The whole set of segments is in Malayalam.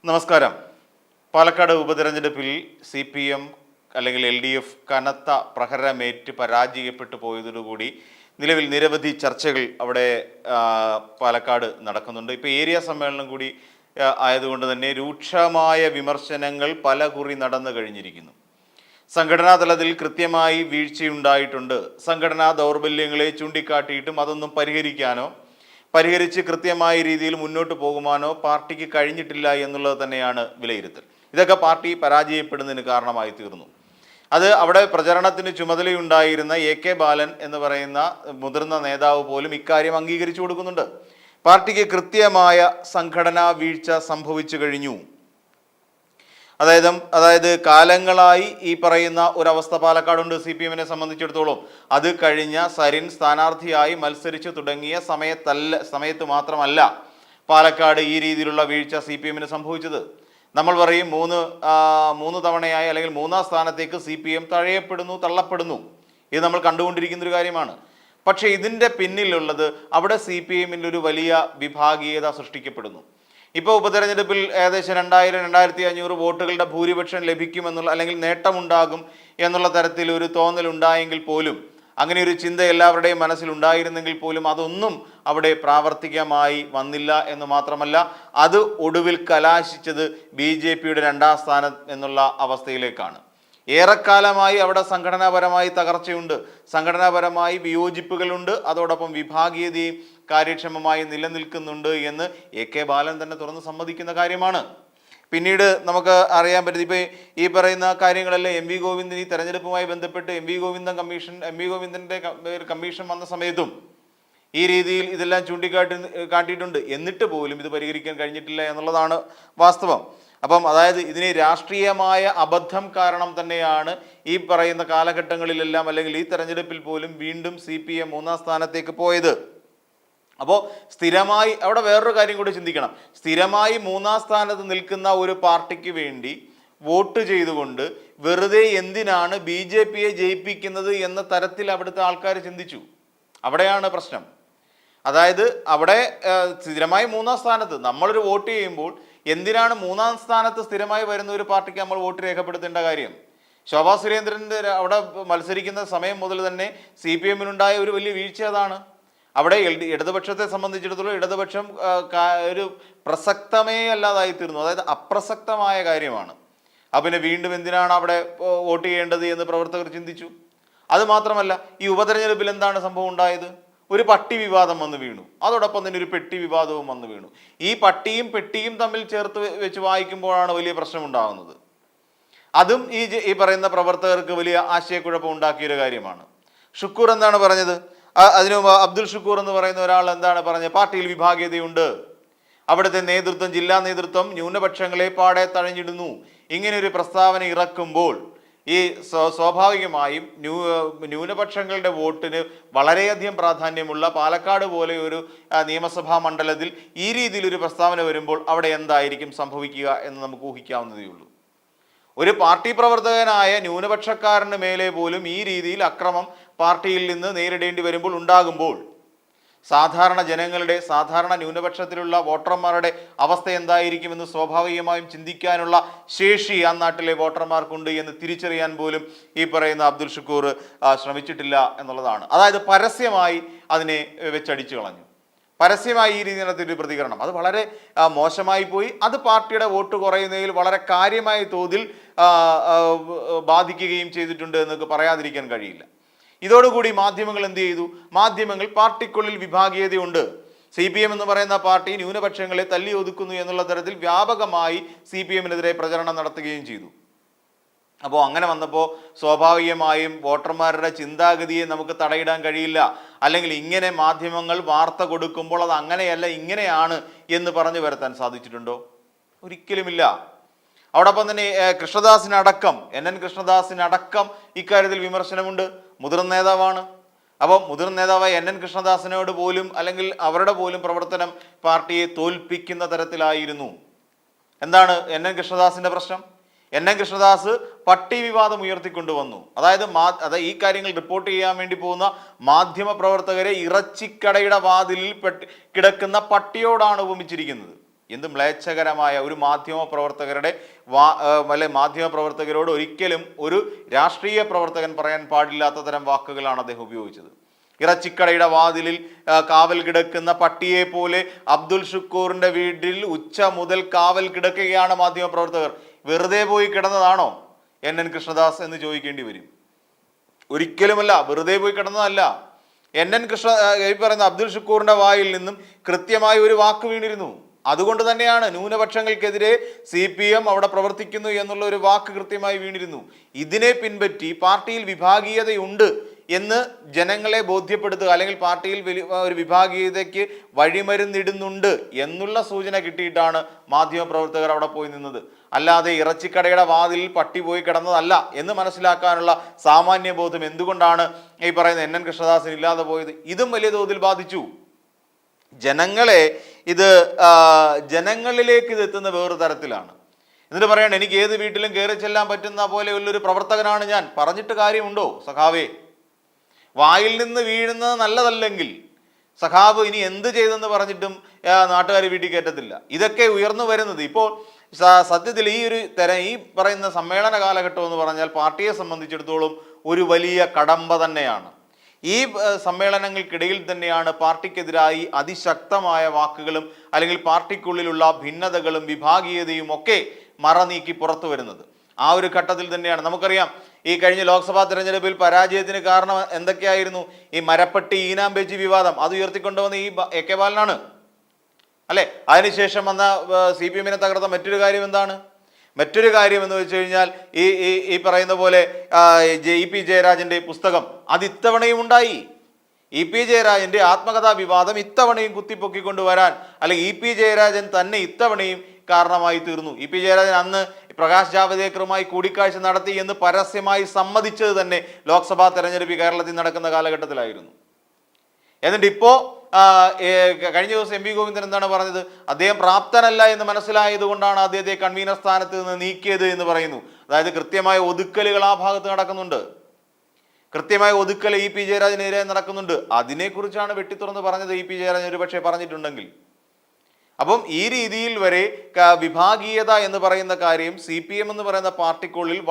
നമസ്കാരം. പാലക്കാട് ഉപതെരഞ്ഞെടുപ്പിൽ CPM അല്ലെങ്കിൽ LDF കനത്ത പ്രഹരമേറ്റ് പരാജയപ്പെട്ടു പോയതോടുകൂടി നിലവിൽ നിരവധി ചർച്ചകൾ അവിടെ പാലക്കാട് നടക്കുന്നുണ്ട്. ഇപ്പോൾ ഏരിയ സമ്മേളനം കൂടി ആയതുകൊണ്ട് തന്നെ രൂക്ഷമായ വിമർശനങ്ങൾ പലകുറി നടന്നു കഴിഞ്ഞിരിക്കുന്നു. സംഘടനാ തലത്തിൽ കൃത്യമായി വീഴ്ചയുണ്ടായിട്ടുണ്ട്. സംഘടനാ ദൗർബല്യങ്ങളെ ചൂണ്ടിക്കാട്ടിയിട്ടും അതൊന്നും പരിഹരിച്ച് കൃത്യമായ രീതിയിൽ മുന്നോട്ട് പോകുവാനോ പാർട്ടിക്ക് കഴിഞ്ഞിട്ടില്ല എന്നുള്ളത് തന്നെയാണ് വിലയിരുത്തൽ. ഇതൊക്കെ പാർട്ടി പരാജയപ്പെടുന്നതിന് കാരണമായി തീർന്നു. അത് അവിടെ പ്രചരണത്തിന് ചുമതലയുണ്ടായിരുന്ന AK ബാലൻ എന്ന് പറയുന്ന മുതിർന്ന നേതാവ് പോലും ഇക്കാര്യം അംഗീകരിച്ചു കൊടുക്കുന്നുണ്ട്. പാർട്ടിക്ക് കൃത്യമായ സംഘടനാ വീഴ്ച സംഭവിച്ചു കഴിഞ്ഞു. അതായത് കാലങ്ങളായി ഈ പറയുന്ന ഒരവസ്ഥ പാലക്കാടുണ്ട്. CPM-നെ സംബന്ധിച്ചിടത്തോളം അത് കഴിഞ്ഞ സരിൻ സ്ഥാനാർത്ഥിയായി മത്സരിച്ചു തുടങ്ങിയ സമയത്ത് മാത്രമല്ല പാലക്കാട് ഈ രീതിയിലുള്ള വീഴ്ച CPM-ന് സംഭവിച്ചത്. നമ്മൾ പറയും മൂന്ന് തവണയായി അല്ലെങ്കിൽ മൂന്നാം സ്ഥാനത്തേക്ക് CPM തള്ളപ്പെടുന്നു. ഇത് നമ്മൾ കണ്ടുകൊണ്ടിരിക്കുന്ന ഒരു കാര്യമാണ്. പക്ഷേ ഇതിൻ്റെ പിന്നിലുള്ളത് അവിടെ CPM-ൻ്റെ ഒരു വലിയ വിഭാഗീയത സൃഷ്ടിക്കപ്പെടുന്നു. ഇപ്പോൾ ഉപതെരഞ്ഞെടുപ്പിൽ ഏകദേശം 2000-2500 വോട്ടുകളുടെ ഭൂരിപക്ഷം ലഭിക്കുമെന്നുള്ള അല്ലെങ്കിൽ നേട്ടമുണ്ടാകും എന്നുള്ള തരത്തിൽ ഒരു തോന്നലുണ്ടായെങ്കിൽ പോലും, അങ്ങനെ ഒരു ചിന്ത എല്ലാവരുടെയും മനസ്സിലുണ്ടായിരുന്നെങ്കിൽ പോലും അതൊന്നും അവിടെ പ്രാവർത്തികമായി വന്നില്ല എന്ന് മാത്രമല്ല, അത് ഒടുവിൽ കലാശിച്ചത് BJP-യുടെ 2ാം സ്ഥാനം എന്നുള്ള അവസ്ഥയിലേക്കാണ്. ഏറെക്കാലമായി അവിടെ സംഘടനാപരമായി തകർച്ചയുണ്ട്, സംഘടനാപരമായി വിയോജിപ്പുകളുണ്ട്, അതോടൊപ്പം വിഭാഗീയതയും കാര്യക്ഷമമായി നിലനിൽക്കുന്നുണ്ട് എന്ന് AK ബാലൻ തന്നെ തുറന്ന് സമ്മതിക്കുന്ന കാര്യമാണ്. പിന്നീട് നമുക്ക് അറിയാൻ പറ്റും, ഇപ്പോൾ ഈ പറയുന്ന കാര്യങ്ങളെല്ലാം MV ഗോവിന്ദൻ ഈ തെരഞ്ഞെടുപ്പുമായി ബന്ധപ്പെട്ട് MV ഗോവിന്ദൻ്റെ കമ്മീഷൻ വന്ന സമയത്തും ഈ രീതിയിൽ ഇതെല്ലാം കാട്ടിയിട്ടുണ്ട്. എന്നിട്ട് പോലും ഇത് പരിഹരിക്കാൻ കഴിഞ്ഞിട്ടില്ല എന്നുള്ളതാണ് വാസ്തവം. അപ്പം അതായത് ഇതിന് രാഷ്ട്രീയമായ അബദ്ധം കാരണം തന്നെയാണ് ഈ പറയുന്ന കാലഘട്ടങ്ങളിലെല്ലാം അല്ലെങ്കിൽ ഈ തെരഞ്ഞെടുപ്പിൽ പോലും വീണ്ടും CPM 3ാം സ്ഥാനത്തേക്ക് പോയത്. അപ്പോൾ സ്ഥിരമായി അവിടെ വേറൊരു കാര്യം കൂടി ചിന്തിക്കണം. സ്ഥിരമായി 3ാം സ്ഥാനത്ത് നിൽക്കുന്ന ഒരു പാർട്ടിക്ക് വേണ്ടി വോട്ട് ചെയ്തുകൊണ്ട് വെറുതെ എന്തിനാണ് BJP-യെ ജയിപ്പിക്കുന്നത് എന്ന തരത്തിൽ അവിടുത്തെ ആൾക്കാർ ചിന്തിച്ചു. അവിടെയാണ് പ്രശ്നം. അതായത് അവിടെ സ്ഥിരമായി 3ാം സ്ഥാനത്ത് നമ്മളൊരു വോട്ട് ചെയ്യുമ്പോൾ എന്തിനാണ് 3ാം സ്ഥാനത്ത് സ്ഥിരമായി വരുന്ന ഒരു പാർട്ടിക്ക് നമ്മൾ വോട്ട് രേഖപ്പെടുത്തേണ്ട കാര്യം? ശോഭാ സുരേന്ദ്രൻ്റെ അവിടെ മത്സരിക്കുന്ന സമയം മുതൽ തന്നെ CPM-നുണ്ടായ ഒരു വലിയ വീഴ്ച അതാണ്. അവിടെ ഇടതുപക്ഷത്തെ സംബന്ധിച്ചിടത്തോളം ഇടതുപക്ഷം ഒരു പ്രസക്തമേ അല്ലാതായി തീർന്നു, അതായത് അപ്രസക്തമായ കാര്യമാണ്. പിന്നെ വീണ്ടും എന്തിനാണ് അവിടെ വോട്ട് ചെയ്യേണ്ടത് എന്ന് പ്രവർത്തകർ ചിന്തിച്ചു. അതുമാത്രമല്ല, ഈ ഉപതെരഞ്ഞെടുപ്പിൽ എന്താണ് സംഭവം ഉണ്ടായത്? ഒരു പട്ടി വിവാദം വന്ന് വീണു, അതോടൊപ്പം തന്നെ ഒരു പെട്ടി വിവാദവും വന്ന് വീണു. ഈ പട്ടിയും പെട്ടിയും തമ്മിൽ ചേർത്ത് വെച്ച് വായിക്കുമ്പോഴാണ് വലിയ പ്രശ്നം ഉണ്ടാകുന്നത്. അതും ഈ പറയുന്ന പ്രവർത്തകർക്ക് വലിയ ആശയക്കുഴപ്പം ഉണ്ടാക്കിയൊരു കാര്യമാണ്. ഷുക്കൂർ എന്താണ് പറഞ്ഞത്? അതിനു മുമ്പ് അബ്ദുൽ ഷുക്കൂർ എന്ന് പറയുന്ന ഒരാൾ എന്താണ് പറഞ്ഞത്? പാർട്ടിയിൽ വിഭാഗീയതയുണ്ട്, അവിടുത്തെ നേതൃത്വം, ജില്ലാ നേതൃത്വം ന്യൂനപക്ഷങ്ങളെ പാടെ തഴഞ്ഞിടുന്നു. ഇങ്ങനെ ഒരു പ്രസ്താവന ഇറക്കുമ്പോൾ ഈ സ്വാഭാവികമായും ന്യൂനപക്ഷങ്ങളുടെ വോട്ടിന് വളരെയധികം പ്രാധാന്യമുള്ള പാലക്കാട് പോലെ ഒരു നിയമസഭാ മണ്ഡലത്തിൽ ഈ രീതിയിലൊരു പ്രസ്താവന വരുമ്പോൾ അവിടെ എന്തായിരിക്കും സംഭവിക്കുക എന്ന് നമുക്ക് ഊഹിക്കാവുന്നതേ ഉള്ളൂ. ഒരു പാർട്ടി പ്രവർത്തകനായ ന്യൂനപക്ഷക്കാരന് മേലെ പോലും ഈ രീതിയിൽ അക്രമം പാർട്ടിയിൽ നിന്ന് നേരിടേണ്ടി ഉണ്ടാകുമ്പോൾ സാധാരണ ജനങ്ങളുടെ, സാധാരണ ന്യൂനപക്ഷത്തിലുള്ള വോട്ടർമാരുടെ അവസ്ഥ എന്തായിരിക്കുമെന്ന് സ്വാഭാവികമായും ചിന്തിക്കാനുള്ള ശേഷി ആ നാട്ടിലെ വോട്ടർമാർക്കുണ്ട് എന്ന് തിരിച്ചറിയാൻ പോലും ഈ പറയുന്ന അബ്ദുൽ ഷുക്കൂർ ശ്രമിച്ചിട്ടില്ല എന്നുള്ളതാണ്. അതായത് പരസ്യമായി അതിനെ വെച്ചടിച്ചു കളഞ്ഞു. പരസ്യമായി ഈ രീതിയിലൊരു പ്രതികരണം അത് വളരെ മോശമായി പോയി. അത് പാർട്ടിയുടെ വോട്ട് കുറയുന്നതിൽ വളരെ കാര്യമായ തോതിൽ ബാധിക്കുകയും ചെയ്തിട്ടുണ്ട് എന്നൊക്കെ പറയാതിരിക്കാൻ കഴിയില്ല. ഇതോടുകൂടി മാധ്യമങ്ങൾ എന്ത് ചെയ്തു? മാധ്യമങ്ങൾ പാർട്ടിക്കുള്ളിൽ വിഭാഗീയതയുണ്ട്, CPM എന്ന് പറയുന്ന പാർട്ടി ന്യൂനപക്ഷങ്ങളെ തല്ലി ഒതുക്കുന്നു എന്നുള്ള തരത്തിൽ വ്യാപകമായി CPM-നെതിരെ പ്രചരണം നടത്തുകയും ചെയ്തു. അപ്പോൾ അങ്ങനെ വന്നപ്പോൾ സ്വാഭാവികമായും വോട്ടർമാരുടെ ചിന്താഗതിയെ നമുക്ക് തടയിടാൻ കഴിയില്ല. അല്ലെങ്കിൽ ഇങ്ങനെ മാധ്യമങ്ങൾ വാർത്ത കൊടുക്കുമ്പോൾ അത് അങ്ങനെയല്ല ഇങ്ങനെയാണ് എന്ന് പറഞ്ഞു വരുത്താൻ സാധിച്ചിട്ടുണ്ടോ? ഒരിക്കലുമില്ല. അതോടൊപ്പം തന്നെ കൃഷ്ണദാസിനടക്കം NN കൃഷ്ണദാസിനടക്കം ഇക്കാര്യത്തിൽ വിമർശനമുണ്ട്. മുതിർന്ന നേതാവാണ്. അപ്പോൾ മുതിർന്ന നേതാവായ NN കൃഷ്ണദാസിനോട് പോലും അല്ലെങ്കിൽ അവരുടെ പോലും പ്രവർത്തനം പാർട്ടിയെ തോൽപ്പിക്കുന്ന തരത്തിലായിരുന്നു. എന്താണ് NN കൃഷ്ണദാസിന്റെ പ്രശ്നം? NN കൃഷ്ണദാസ് പട്ടി വിവാദം ഉയർത്തിക്കൊണ്ടുവന്നു. അതായത് ഈ കാര്യങ്ങൾ റിപ്പോർട്ട് ചെയ്യാൻ വേണ്ടി പോകുന്ന മാധ്യമ പ്രവർത്തകരെ ഇറച്ചിക്കടയുടെ വാതിലിൽ കിടക്കുന്ന പട്ടിയോടാണ് ഉപമിച്ചിരിക്കുന്നത്. എന്ത് മ്ലേച്ഛകരമായ ഒരു മാധ്യമ പ്രവർത്തകരുടെ മാധ്യമ പ്രവർത്തകരോട് ഒരിക്കലും ഒരു രാഷ്ട്രീയ പ്രവർത്തകൻ പറയാൻ പാടില്ലാത്ത തരം വാക്കുകളാണ് അദ്ദേഹം ഉപയോഗിച്ചത്. ഇറച്ചിക്കടയുടെ വാതിലിൽ കാവൽ കിടക്കുന്ന പട്ടിയെ പോലെ അബ്ദുൽ ഷുക്കൂറിന്റെ വീട്ടിൽ ഉച്ച മുതൽ കാവൽ കിടക്കുകയാണ് മാധ്യമ പ്രവർത്തകർ. വെറുതെ പോയി കിടന്നതാണോ NN കൃഷ്ണദാസ് എന്ന് ചോദിക്കേണ്ടി വരും. ഒരിക്കലുമല്ല, വെറുതെ പോയി കിടന്നതല്ല. ഈ പറയുന്ന അബ്ദുൽ ഷുക്കൂറിന്റെ വായിൽ നിന്നും കൃത്യമായി ഒരു വാക്ക് വീണിരുന്നു. അതുകൊണ്ട് തന്നെയാണ് ന്യൂനപക്ഷങ്ങൾക്കെതിരെ CPM അവിടെ പ്രവർത്തിക്കുന്നു എന്നുള്ള ഒരു വാക്ക് കൃത്യമായി വീണിരുന്നു. ഇതിനെ പിൻപറ്റി പാർട്ടിയിൽ വിഭാഗീയതയുണ്ട് എന്ന് ജനങ്ങളെ ബോധ്യപ്പെടുത്തുക, അല്ലെങ്കിൽ പാർട്ടിയിൽ ഒരു വിഭാഗീയതയ്ക്ക് വഴിമരുന്നിടുന്നുണ്ട് എന്നുള്ള സൂചന കിട്ടിയിട്ടാണ് മാധ്യമപ്രവർത്തകർ അവിടെ പോയി നിന്നത്. അല്ലാതെ ഇറച്ചിക്കടയുടെ വാതിലിൽ പട്ടി പോയി കിടന്നതല്ല എന്ന് മനസ്സിലാക്കാനുള്ള സാമാന്യ ബോധം എന്തുകൊണ്ടാണ് ഈ പറയുന്ന NN കൃഷ്ണദാസിന് ഇല്ലാതെ പോയത്? ഇതും വലിയ തോതിൽ ബാധിച്ചു ജനങ്ങളെ. ജനങ്ങളിലേക്ക് ഇത് എത്തുന്ന വേറൊരു തരത്തിലാണ്. എന്നിട്ട് പറയണം, എനിക്ക് ഏത് വീട്ടിലും കയറി ചെല്ലാൻ പറ്റുന്ന പോലെയുള്ളൊരു പ്രവർത്തകനാണ് ഞാൻ. പറഞ്ഞിട്ട് കാര്യമുണ്ടോ സഖാവേ? വായിൽ നിന്ന് വീഴുന്നത് നല്ലതല്ലെങ്കിൽ സഖാവ് ഇനി എന്ത് ചെയ്തെന്ന് പറഞ്ഞിട്ടും നാട്ടുകാർ വീട്ടിൽ കയറ്റത്തില്ല. ഇതൊക്കെ ഉയർന്നു വരുന്നത് ഇപ്പോൾ സത്യത്തിൽ ഈ പറയുന്ന സമ്മേളന കാലഘട്ടം എന്ന് പറഞ്ഞാൽ പാർട്ടിയെ സംബന്ധിച്ചിടത്തോളം ഒരു വലിയ കടമ്പ തന്നെയാണ്. ഈ സമ്മേളനങ്ങൾക്കിടയിൽ തന്നെയാണ് പാർട്ടിക്കെതിരായി അതിശക്തമായ വാക്കുകളും അല്ലെങ്കിൽ പാർട്ടിക്കുള്ളിലുള്ള ഭിന്നതകളും വിഭാഗീയതയും ഒക്കെ മറനീക്കി പുറത്തു വരുന്നത്. ആ ഒരു ഘട്ടത്തിൽ തന്നെയാണ് നമുക്കറിയാം ഈ കഴിഞ്ഞ ലോക്സഭാ തെരഞ്ഞെടുപ്പിൽ പരാജയത്തിന് കാരണം എന്തൊക്കെയായിരുന്നു? ഈ മരപ്പട്ടി ഈനാമ്പേച്ചി വിവാദം അത് ഉയർത്തിക്കൊണ്ടുവന്ന ഈ AK ബാലനാണ് അല്ലെ. അതിനുശേഷം വന്ന CPM-നെ തകർത്ത മറ്റൊരു കാര്യം എന്താണ്? മറ്റൊരു കാര്യം എന്ന് വെച്ച് കഴിഞ്ഞാൽ ഈ പറയുന്ന പോലെ EP ജയരാജന്റെ പുസ്തകം അത് ഇത്തവണയും ഉണ്ടായി. EP ജയരാജന്റെ ആത്മകഥാ വിവാദം ഇത്തവണയും കുത്തിപ്പൊക്കിക്കൊണ്ടുവരാൻ അല്ലെങ്കിൽ EP ജയരാജൻ തന്നെ ഇത്തവണയും കാരണമായി തീർന്നു. EP ജയരാജൻ അന്ന് പ്രകാശ് ജാവദേക്കറുമായി കൂടിക്കാഴ്ച നടത്തി എന്ന് പരസ്യമായി സമ്മതിച്ചത് തന്നെ ലോക്സഭാ തെരഞ്ഞെടുപ്പ് കേരളത്തിൽ നടക്കുന്ന കാലഘട്ടത്തിലായിരുന്നു. എന്നിട്ട് ഇപ്പോ കഴിഞ്ഞ ദിവസം MP ഗോവിന്ദൻ എന്താണ് പറഞ്ഞത്? അദ്ദേഹം പ്രാപ്തനല്ല എന്ന് മനസ്സിലായത് കൊണ്ടാണ് അദ്ദേഹത്തെ കൺവീനർ സ്ഥാനത്ത് നിന്ന് നീക്കിയത് എന്ന് പറയുന്നു. അതായത് കൃത്യമായ ഒതുക്കലുകൾ ആ ഭാഗത്ത് നടക്കുന്നുണ്ട്. കൃത്യമായ ഒതുക്കൽ EP ജയരാജനെതിരെ നടക്കുന്നുണ്ട്. അതിനെക്കുറിച്ചാണ് വെട്ടിത്തുറന്ന് പറഞ്ഞത് EP ജയരാജൻ ഒരുപക്ഷെ പറഞ്ഞിട്ടുണ്ടെങ്കിൽ. അപ്പം ഈ രീതിയിൽ വരെ വിഭാഗീയത എന്ന് പറയുന്ന കാര്യം CPM എന്ന് പറയുന്ന പാർട്ടിക്കുള്ളിൽ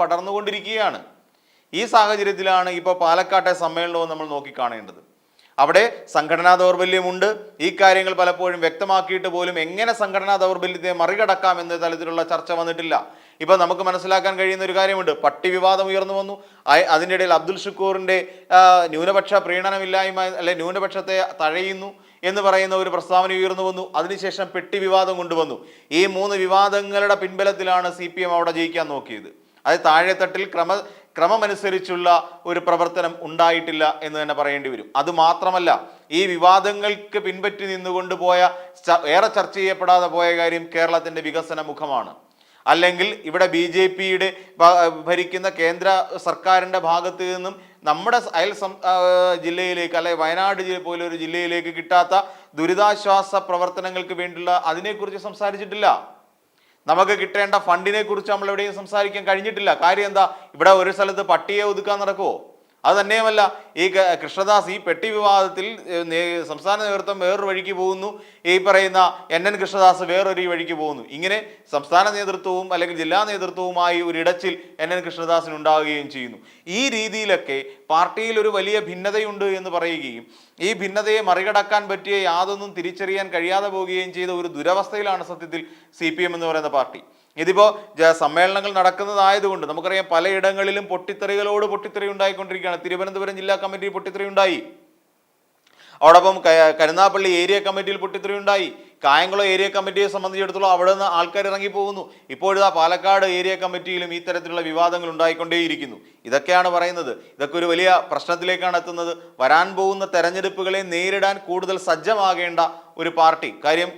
പടർന്നുകൊണ്ടിരിക്കുകയാണ്. ഈ സാഹചര്യത്തിലാണ് ഇപ്പോൾ പാലക്കാട്ടെ സമ്മേളനവും നമ്മൾ നോക്കിക്കാണേണ്ടത്. അവിടെ സംഘടനാ ദൗർബല്യമുണ്ട്. ഈ കാര്യങ്ങൾ പലപ്പോഴും വ്യക്തമാക്കിയിട്ട് പോലും എങ്ങനെ സംഘടനാ ദൗർബല്യത്തെ മറികടക്കാം എന്ന തലത്തിലുള്ള ചർച്ച വന്നിട്ടില്ല. ഇപ്പൊ നമുക്ക് മനസ്സിലാക്കാൻ കഴിയുന്ന ഒരു കാര്യമുണ്ട്. പട്ടി വിവാദം ഉയർന്നു വന്നു. അതിൻ്റെ ഇടയിൽ അബ്ദുൽ ഷുക്കൂറിന്റെ ന്യൂനപക്ഷ പ്രീണനമില്ലായ്മ അല്ലെ ന്യൂനപക്ഷത്തെ തഴയുന്നു എന്ന് പറയുന്ന ഒരു പ്രസ്താവന ഉയർന്നു വന്നു. അതിനുശേഷം പെട്ടി വിവാദം കൊണ്ടുവന്നു. ഈ 3 വിവാദങ്ങളുടെ പിൻബലത്തിലാണ് CPM അവിടെ ജയിക്കാൻ നോക്കിയത്. അത് താഴെത്തട്ടിൽ ക്രമമനുസരിച്ചുള്ള ഒരു പ്രവർത്തനം ഉണ്ടായിട്ടില്ല എന്ന് തന്നെ പറയേണ്ടി വരും. അതുമാത്രമല്ല, ഈ വിവാദങ്ങൾക്ക് പിൻപറ്റി നിന്നുകൊണ്ട് ഏറെ ചർച്ച ചെയ്യപ്പെടാതെ പോയ കാര്യം കേരളത്തിന്റെ വികസന മുഖമാണ്. അല്ലെങ്കിൽ ഇവിടെ BJP-യുടെ ഭരിക്കുന്ന കേന്ദ്ര സർക്കാരിൻ്റെ ഭാഗത്ത് നിന്നും നമ്മുടെ ജില്ലയിലേക്ക് അല്ലെ വയനാട് പോലെ ഒരു ജില്ലയിലേക്ക് കിട്ടാത്ത ദുരിതാശ്വാസ പ്രവർത്തനങ്ങൾക്ക് വേണ്ടിയുള്ള അതിനെക്കുറിച്ച് സംസാരിച്ചിട്ടില്ല. നമുക്ക് കിട്ടേണ്ട ഫണ്ടിനെ കുറിച്ച് നമ്മൾ എവിടെയും സംസാരിക്കാൻ കഴിഞ്ഞിട്ടില്ല. കാര്യം എന്താ? ഇവിടെ ഒരു സ്ഥലത്ത് പട്ടിയെ ഒതുക്കാൻ നടക്കുമോ? അത് തന്നെയുമല്ല, ഈ കൃഷ്ണദാസ് ഈ പെട്ടി വിവാദത്തിൽ സംസ്ഥാന നേതൃത്വം വേറൊരു വഴിക്ക് പോകുന്നു, ഈ പറയുന്ന NN കൃഷ്ണദാസ് വേറൊരു വഴിക്ക് പോകുന്നു. ഇങ്ങനെ സംസ്ഥാന നേതൃത്വവും അല്ലെങ്കിൽ ജില്ലാ നേതൃത്വവുമായി ഒരു ഇടച്ചിൽ NN കൃഷ്ണദാസിന് ഉണ്ടാവുകയും ചെയ്യുന്നു. ഈ രീതിയിലൊക്കെ പാർട്ടിയിൽ ഒരു വലിയ ഭിന്നതയുണ്ട് എന്ന് പറയുകയും ഈ ഭിന്നതയെ മറികടക്കാൻ പറ്റിയ യാതൊന്നും തിരിച്ചറിയാൻ കഴിയാതെ പോവുകയും ചെയ്ത ഒരു ദുരവസ്ഥയിലാണ് സത്യത്തിൽ CPM എന്ന് പറയുന്ന പാർട്ടി. ഇതിപ്പോൾ സമ്മേളനങ്ങൾ നടക്കുന്നതായതുകൊണ്ട് നമുക്കറിയാം പലയിടങ്ങളിലും പൊട്ടിത്തെറി ഉണ്ടായിക്കൊണ്ടിരിക്കുകയാണ്. തിരുവനന്തപുരം ജില്ലാ കമ്മിറ്റി പൊട്ടിത്തെറി ഉണ്ടായി. അതോടൊപ്പം കരുനാഗപ്പള്ളി ഏരിയ കമ്മിറ്റിയിൽ പൊട്ടിത്തെറി ഉണ്ടായി. കായംകുളം ഏരിയ കമ്മിറ്റിയെ സംബന്ധിച്ചിടത്തോളം അവിടെ നിന്ന് ആൾക്കാർ ഇറങ്ങിപ്പോകുന്നു. ഇപ്പോഴിതാ പാലക്കാട് ഏരിയ കമ്മിറ്റിയിലും ഈ തരത്തിലുള്ള വിവാദങ്ങൾ ഉണ്ടായിക്കൊണ്ടേയിരിക്കുന്നു. ഇതൊക്കെയാണ് പറയുന്നത്. ഇതൊക്കെ ഒരു വലിയ പ്രശ്നത്തിലേക്കാണ് എത്തുന്നത്. വരാൻ പോകുന്ന തെരഞ്ഞെടുപ്പുകളെ നേരിടാൻ കൂടുതൽ സജ്ജമാകേണ്ട ഒരു പാർട്ടി. കാര്യം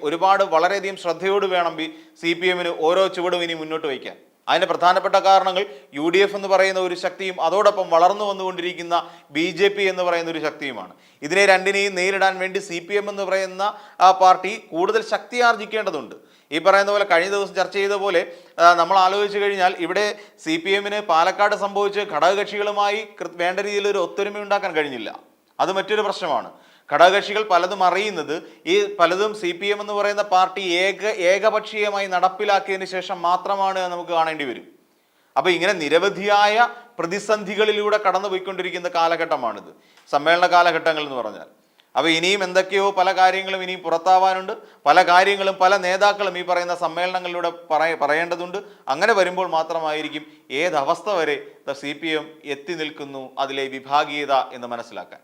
വളരെയധികം ശ്രദ്ധയോട് വേണം CPM-ന് ഓരോ ചുവടും ഇനി മുന്നോട്ട് വയ്ക്കാൻ. അതിന് പ്രധാനപ്പെട്ട കാരണങ്ങൾ UDF എന്ന് പറയുന്ന ഒരു ശക്തിയും അതോടൊപ്പം വളർന്നു വന്നുകൊണ്ടിരിക്കുന്ന BJP എന്ന് പറയുന്ന ഒരു ശക്തിയുമാണ്. ഇതിനെ രണ്ടിനെയും നേരിടാൻ വേണ്ടി CPM എന്ന് പറയുന്ന ആ പാർട്ടി കൂടുതൽ ശക്തി ആർജിക്കേണ്ടതുണ്ട്. ഈ പറയുന്ന പോലെ കഴിഞ്ഞ ദിവസം ചർച്ച ചെയ്ത പോലെ നമ്മൾ ആലോചിച്ച് കഴിഞ്ഞാൽ ഇവിടെ CPM-ന് പാലക്കാട് സംഭവിച്ച് ഘടകകക്ഷികളുമായി വേണ്ട രീതിയിൽ ഒരു ഒത്തൊരുമ ഉണ്ടാക്കാൻ കഴിഞ്ഞില്ല. അത് മറ്റൊരു പ്രശ്നമാണ്. ഘടകകക്ഷികൾ പലതും അറിയുന്നത് ഈ പലതും CPM എന്ന് പറയുന്ന പാർട്ടി ഏകപക്ഷീയമായി നടപ്പിലാക്കിയതിന് ശേഷം മാത്രമാണ് നമുക്ക് കാണേണ്ടി വരും. അപ്പൊ ഇങ്ങനെ നിരവധിയായ പ്രതിസന്ധികളിലൂടെ കടന്നുപോയിക്കൊണ്ടിരിക്കുന്ന കാലഘട്ടമാണിത്, സമ്മേളന കാലഘട്ടങ്ങൾ എന്ന് പറഞ്ഞാൽ. അപ്പൊ ഇനിയും എന്തൊക്കെയോ പല കാര്യങ്ങളും ഇനിയും പുറത്താവാനുണ്ട്, പല കാര്യങ്ങളും പല നേതാക്കളും ഈ പറയുന്ന സമ്മേളനങ്ങളിലൂടെ പറയേണ്ടതുണ്ട്. അങ്ങനെ വരുമ്പോൾ മാത്രമായിരിക്കും ഏതവസ്ഥ വരെ CPM എത്തി നിൽക്കുന്നു, അതിലെ വിഭാഗീയത എന്ന് മനസ്സിലാക്കാൻ.